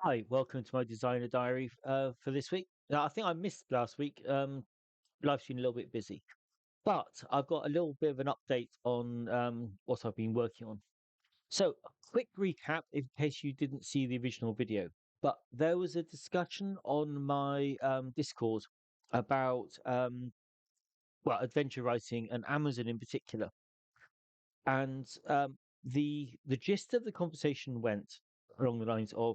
Hi, welcome to my designer diary for this week. Now, I think I missed last week. Life's been a little bit busy, but I've got a little bit of an update on what I've been working on. So, a quick recap in case you didn't see the original video. But there was a discussion on my Discord about adventure writing and Amazon in particular, and the gist of the conversation went along the lines of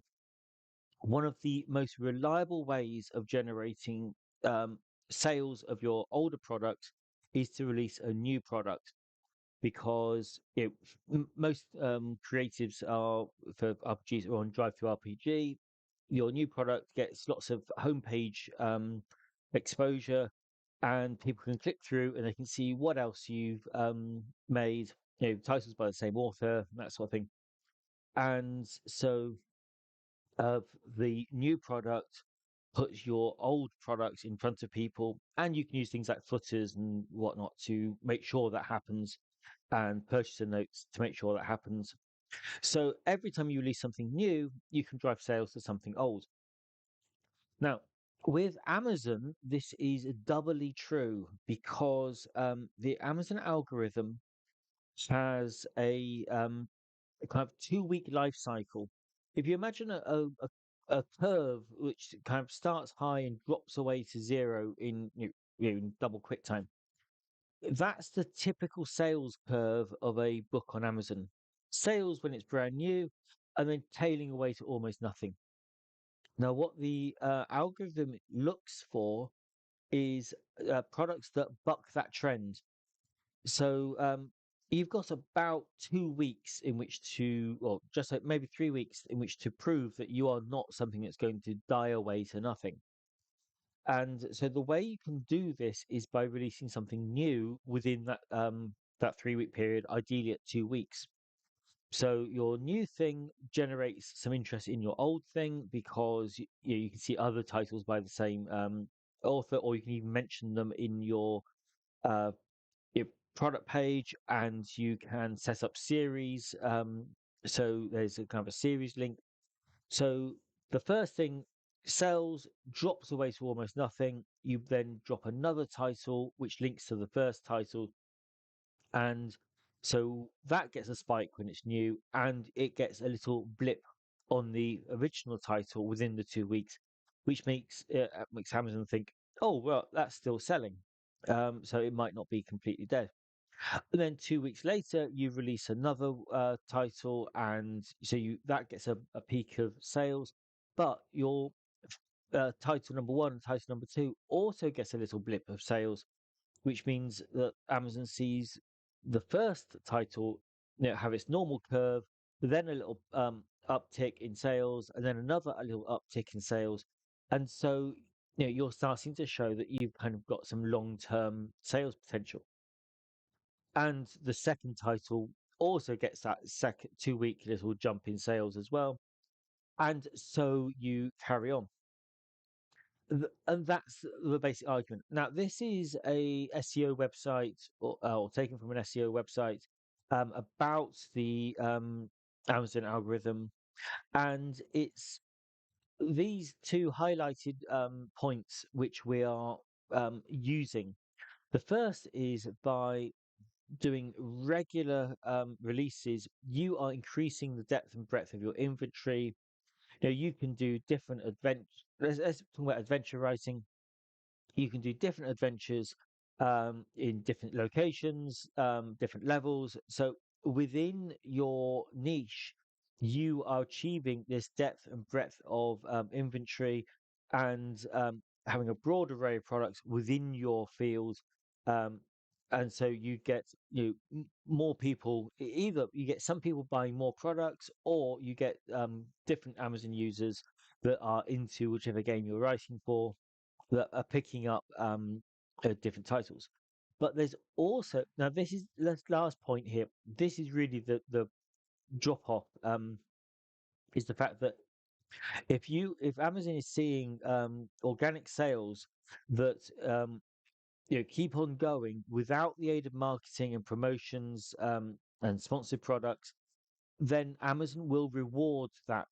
one of the most reliable ways of generating um, sales of your older product is to release a new product because most creatives are for RPGs are on DriveThruRPG. Your new product gets lots of homepage exposure, and people can click through and they can see what else you've made. Titles by the same author, that sort of thing. And so of the new product puts your old products in front of people, and you can use things like footers and whatnot to make sure that happens, and purchaser notes to make sure that happens. So every time you release something new, you can drive sales to something old. Now, with Amazon, this is doubly true because the Amazon algorithm has a kind of 2 week life cycle. If you imagine a curve which kind of starts high and drops away to zero in double quick time, that's the typical sales curve of a book on Amazon. Sales when it's brand new, and then tailing away to almost nothing. Now, what the algorithm looks for is products that buck that trend. So you've got about 2 weeks in which to, well, just like maybe 3 weeks in which to prove that you are not something that's going to die away to nothing. And so the way you can do this is by releasing something new within that 3 week period, ideally at 2 weeks. So your new thing generates some interest in your old thing because you can see other titles by the same author, or you can even mention them in uh, your product page, and you can set up series. So there's a kind of a series link. So the first thing sells, drops away to almost nothing. You then drop another title which links to the first title, and so that gets a spike when it's new, and it gets a little blip on the original title within the 2 weeks, which makes Amazon think, oh well, that's still selling. So it might not be completely dead. And then 2 weeks later, you release another title, and so you that gets a peak of sales. But your title number one and title number two also gets a little blip of sales, which means that Amazon sees the first title have its normal curve, then a little uptick in sales, and then another a little uptick in sales, and so you're starting to show that you've kind of got some long-term sales potential. And the second title also gets that second 2 week little jump in sales as well. And so you carry on. And that's the basic argument. Now, this is a SEO website, or taken from an SEO website about the Amazon algorithm. And it's these two highlighted points which we are using. The first is by doing regular releases, you are increasing the depth and breadth of your inventory. You can do different adventure. Let's talk about adventure writing. You can do different adventures in different locations, different levels. So within your niche, you are achieving this depth and breadth of inventory, and having a broad array of products within your field. Um, and so you get more people. Either you get some people buying more products, or you get different Amazon users that are into whichever game you're writing for, that are picking up different titles. But there's also, now this is the last point here. This is really the drop off, is the fact that if Amazon is seeing organic sales that keep on going without the aid of marketing and promotions and sponsored products, then Amazon will reward that.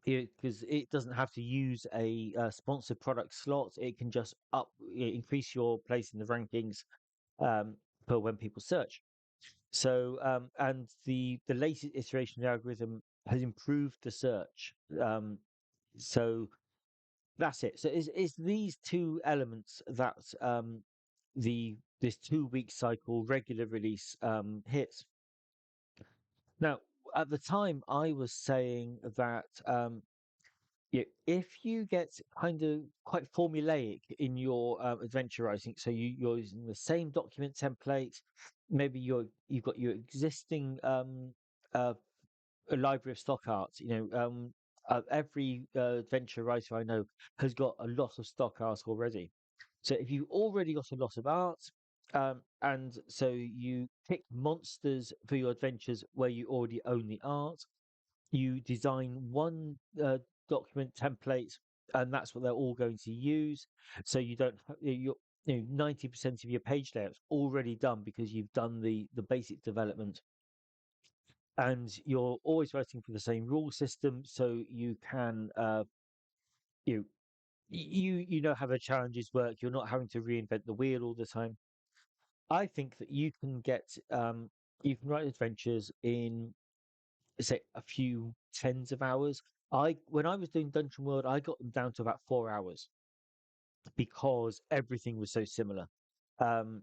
because it doesn't have to use a sponsored product slot. It can just increase your place in the rankings um, for when people search. So and the latest iteration of the algorithm has improved the search. So that's it. So it's these two elements that the this 2 week cycle regular release hits. Now, at the time, I was saying that if you get kind of quite formulaic in your adventure writing, so you're using the same document template, maybe you've got your existing uh, a library of stock art. Every adventure writer I know has got a lot of stock art already. So if you already got a lot of art, and so you pick monsters for your adventures where you already own the art, you design one document template, and that's what they're all going to use. So you don't you're 90% of your page layout's already done because you've done the basic development, and you're always writing for the same rule system, so you can you you know how the challenges work. You're not having to reinvent the wheel all the time. I think that you can write adventures in, say, a few tens of hours. When I was doing Dungeon World, I got them down to about 4 hours because everything was so similar. Um,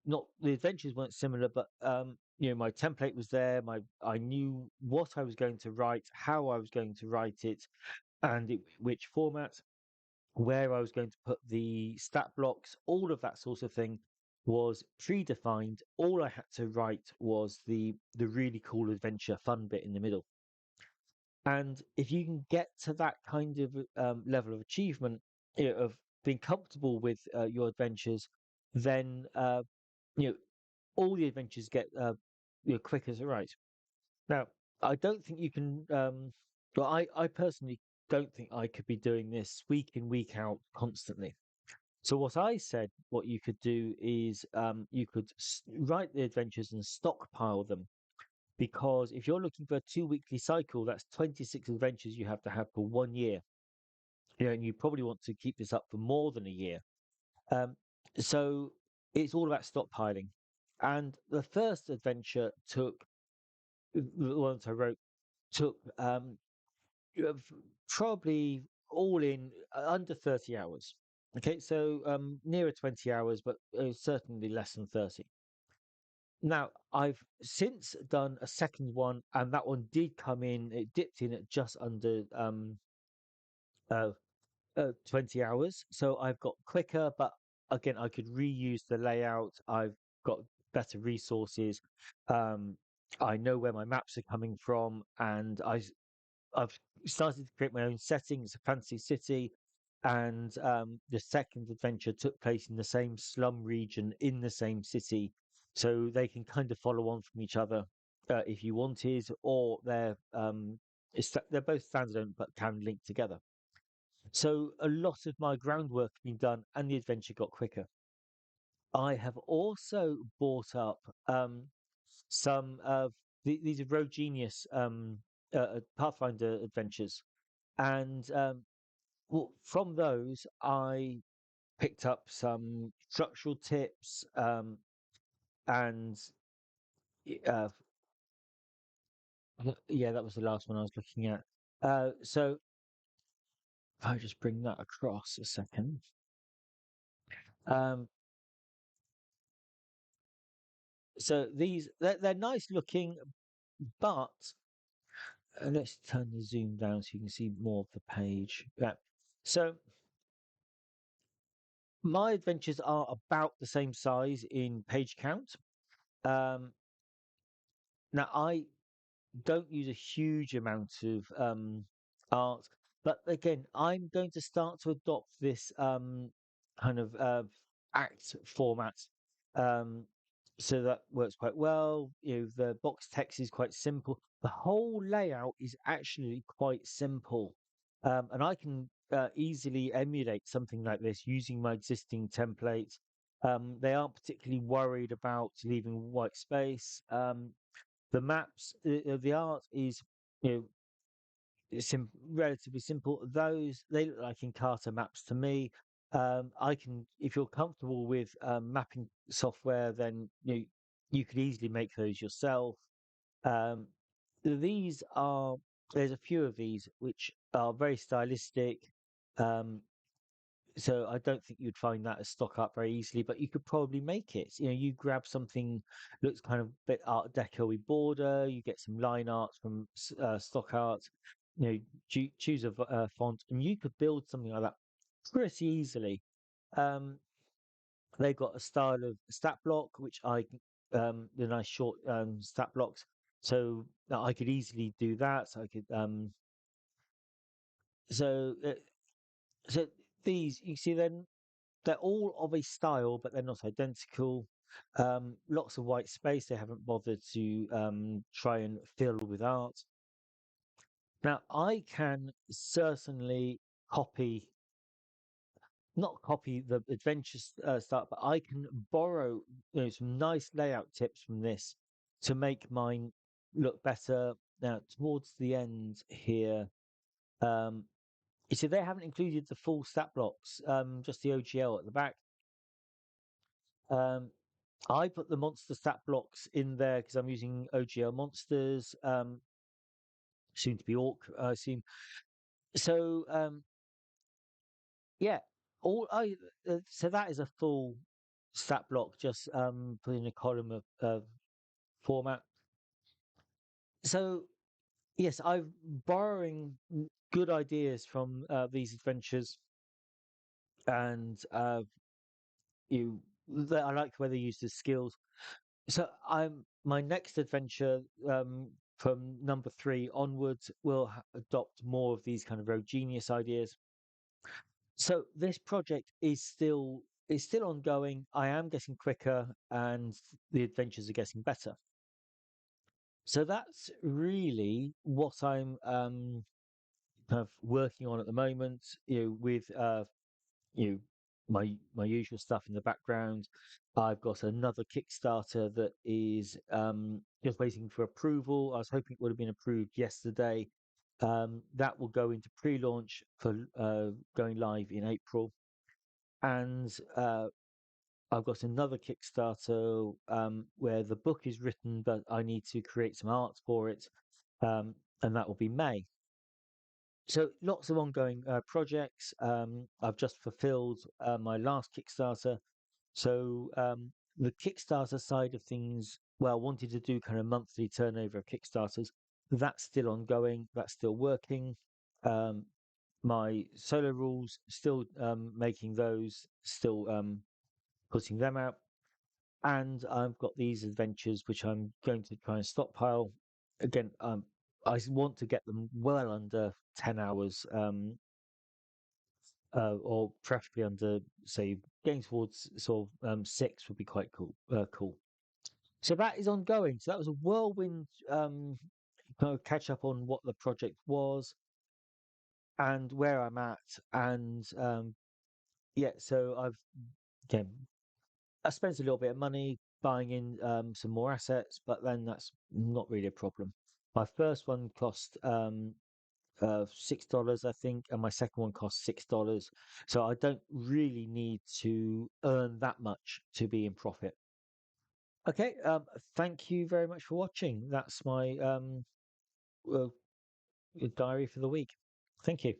not the adventures weren't similar, but my template was there. I knew what I was going to write, how I was going to write it, and which format, where I was going to put the stat blocks, all of that sort of thing was predefined. All I had to write was the really cool adventure fun bit in the middle. And if you can get to that kind of level of achievement, of being comfortable with your adventures, then you know all the adventures get quicker to write. Now, I don't think you can. Well, I personally don't think I could be doing this week in week out constantly. So what I said, what you could do is you could write the adventures and stockpile them, because if you're looking for a 2 weekly cycle, that's 26 adventures you have to have for 1 year. And you probably want to keep this up for more than a year. Um, so it's all about stockpiling. And the first adventure the ones I wrote took probably all in under 30 hours. Okay, so nearer 20 hours, but certainly less than 30. Now, I've since done a second one, and that one did come in, it dipped in at just under uh, 20 hours. So I've got quicker, but again, I could reuse the layout. I've got better resources. Um, I know where my maps are coming from, and I've started to create my own setting. It's a fancy city, and the second adventure took place in the same slum region in the same city, so they can kind of follow on from each other if you wanted, or they're both standalone but can link together. So a lot of my groundwork had been done, and the adventure got quicker. I have also bought up some of these are Road Genius Pathfinder adventures, and from those I picked up some structural tips, and uh, yeah, that was the last one I was looking at. So if I just bring that across a second. Um, so they're nice looking, but let's turn the zoom down so you can see more of the page. Yeah. So my adventures are about the same size in page count. Um, Now I don't use a huge amount of art, but again, I'm going to start to adopt this kind of act format. Um, so that works quite well. The box text is quite simple. The whole layout is actually quite simple, and I can easily emulate something like this using my existing template. They aren't particularly worried about leaving white space. The maps, the art is, you know, relatively simple. Those they look like Encarta maps to me. I can, if you're comfortable with mapping software, then you could easily make those yourself. Um, these are there's a few of these which are very stylistic. Um, so I don't think you'd find that as stock art very easily, but you could probably make it. You grab something looks kind of bit Art Deco-y border. You get some line art from stock art. Choose a font, and you could build something like that pretty easily. Um, they've got a style of stat block, which the nice short stat blocks, so that I could easily do that. So I could so uh, so these you see then they're all of a style, but they're not identical. Lots of white space. They haven't bothered to try and fill with art. Now, I can certainly copy, not copy the adventures start, but I can borrow some nice layout tips from this to make mine look better. Now, towards the end here, um, you see they haven't included the full stat blocks, just the OGL at the back. Um, I put the monster stat blocks in there because I'm using OGL monsters, soon to be orc, I assume. So yeah, all I so that is a full stat block, just put in a column of format. So yes, I'm borrowing good ideas from these adventures, and I like the way they use the skills. So my next adventure from number 3 onwards will adopt more of these kind of rogue genius ideas. So this project is still ongoing. I am getting quicker, and the adventures are getting better. So that's really what I'm kind of working on at the moment. With you know, my usual stuff in the background. I've got another Kickstarter that is just waiting for approval. I was hoping it would have been approved yesterday. That will go into pre-launch for going live in April, and I've got another Kickstarter where the book is written, but I need to create some art for it, and that will be May. So lots of ongoing projects. I've just fulfilled my last Kickstarter. So the Kickstarter side of things, well, wanted to do kind of monthly turnover of Kickstarters. That's still ongoing. That's still working. Um, my solo rules, still making those, still putting them out. And I've got these adventures which I'm going to try and stockpile. Again, want to get them well under 10 hours, or preferably under, say, getting towards sort of 6 would be quite cool. So that is ongoing. So that was a whirlwind kind of catch up on what the project was and where I'm at. And yeah, so again, I spent a little bit of money buying in some more assets, but then that's not really a problem. My first one cost $6, I think, and my second one cost $6. So I don't really need to earn that much to be in profit. Okay, thank you very much for watching. That's my uh, diary for the week. Thank you.